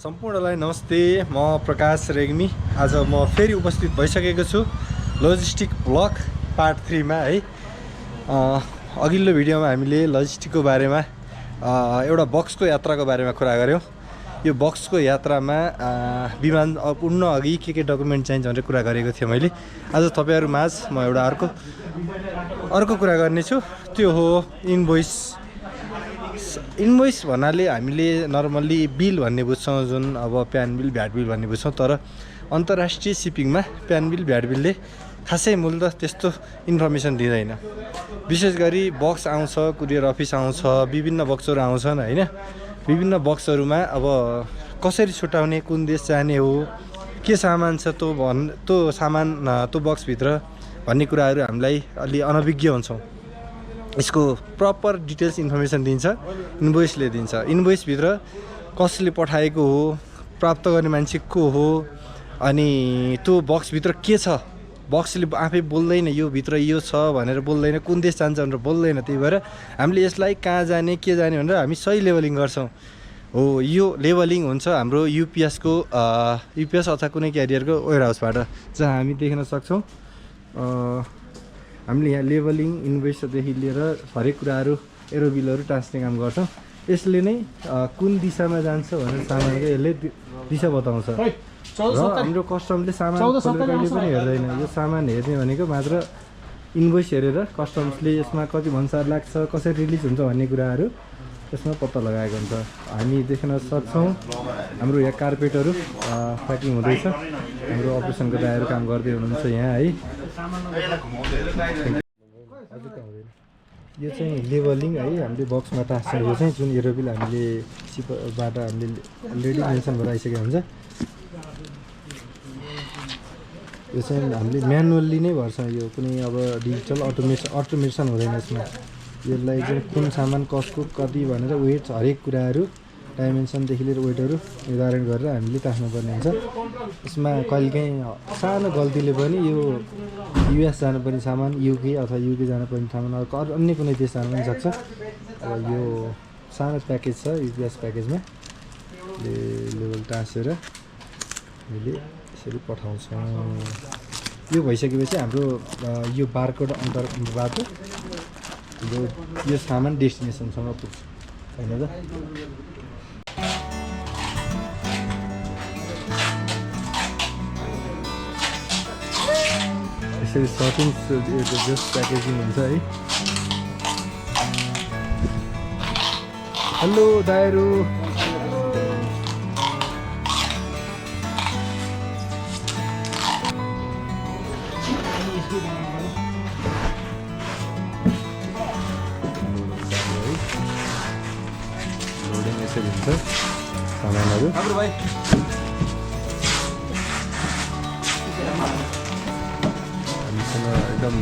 सम्पूर्णलाई नमस्ते। म प्रकाश रेग्मी। आज म फेरि उपस्थित भइसकेको छु लजिस्टिक ब्लग पार्ट 3 मा है। अघिल्लो भिडियोमा हामीले लजिस्टिकको बारेमा एउटा बक्सको यात्राको बारेमा कुरा गऱ्यौँ। यो बक्सको यात्रामा विमान उड्न अघि के डकुमेन्ट चाहिन्छ भनेर कुरा गरेको थिएँ मैले। आज तपाईहरु माझ म एउटा अर्को कुरा गर्नेछु। त्यो हो इन्भोइस भन्नाले हामीले नर्मल्ली बिल भन्ने बुझ्छौँ, जुन अब प्यान बिल भ्याट बिल भन्ने बुझ्छौँ। तर अन्तर्राष्ट्रिय सिपिङमा प्यान बिल भ्याट बिलले खासै मूल त त्यस्तो इन्फर्मेसन दिँदैन। विशेष गरी बक्स आउँछ, कुरियर अफिस आउँछ, विभिन्न बक्सहरू आउँछन् हैन। विभिन्न बक्सहरूमा अब कसरी छुटाउने, कुन देश जाने हो, के सामान छ त्यो सामान त्यो बक्सभित्र भन्ने कुराहरू हामीलाई अलि अनभिज्ञ हुन्छौँ। यसको प्रपर डिटेल्स इन्फर्मेसन दिन्छ, इन्भोइसले दिन्छ। इन्भोइसभित्र कसले पठाएको हो, प्राप्त गर्ने मान्छे को हो, अनि त्यो बक्सभित्र के छ, बक्सले आफै बोल्दैन यो भित्र यो छ भनेर बोल्दैन, कुन देश जान्छ भनेर बोल्दैन। त्यही भएर हामीले यसलाई कहाँ जाने के जाने भनेर हामी सही लेभलिङ गर्छौँ। हो, यो लेभलिङ हुन्छ हाम्रो युपिएस अथवा कुनै क्यारियरको वेयर हाउसबाट, जहाँ हामी देख्न सक्छौँ। हामीले यहाँ लेभलिङ इन्भोइसदेखि लिएर हरेक कुराहरू एरो बिलहरू टाँस्ने काम गर्छौँ। यसले नै कुन दिशामा जान्छ भनेर सामानको यसले दिशा बताउँछ। र हाम्रो कस्टमले सामान खोलेर कहिले पनि हेर्दैन। यो सामान हेर्ने भनेको मात्र इन्भोइस हेरेर कस्टम्सले यसमा कति भन्सार लाग्छ, कसरी रिलिज हुन्छ भन्ने कुराहरू यसमा पत्ता लगाएको हुन्छ। हामी देख्न सक्छौँ हाम्रो यहाँ कार्पेटहरू प्याकिङ हुँदैछ। हाम्रो अपरेसनको दाइहरू काम गर्दै हुनुहुन्छ यहाँ है। यो चाहिँ लेभलिङ है, हामीले बक्समा टाँस्छौँ। यो चाहिँ जुन एरोबिल हामीले सिपबाट हामीले अलरेडी मेन्सन भएर आइसकेको हुन्छ। यो चाहिँ हामीले म्यानुअल्ली नै भर्छौँ। यो कुनै अब डिजिटल अटोमेसन हुँदैन यसमा। यसलाई चाहिँ कुन सामान कसको कति भनेर वेट हरेक कुराहरू डाइमेन्सनदेखि लिएर वेटहरू निर्धारण गरेर हामीले टाँस्नुपर्ने हुन्छ। यसमा कहिलेकाहीँ सानो गल्तीले पनि यो युएस जानुपर्ने सामान युके अथवा युके जानुपर्ने सामान अन्य कुनै देश जानु पनि सक्छ। अब यो सानो प्याकेज छ युपिएस प्याकेजमा लेभल टाँसेर हामीले यसरी पठाउँछौँ। यो भइसकेपछि हाम्रो यो बारकोड अन्तर्बाट यो सामान डेस्टिनेसनसँग पुग्छ होइन त। यसरी सर्टिङ जस्ट प्याकेजिङ हुन्छ है। हेलो दाइहरू, लोडिङ यसरी हुन्छ सामानहरू। हामीसँग एकदम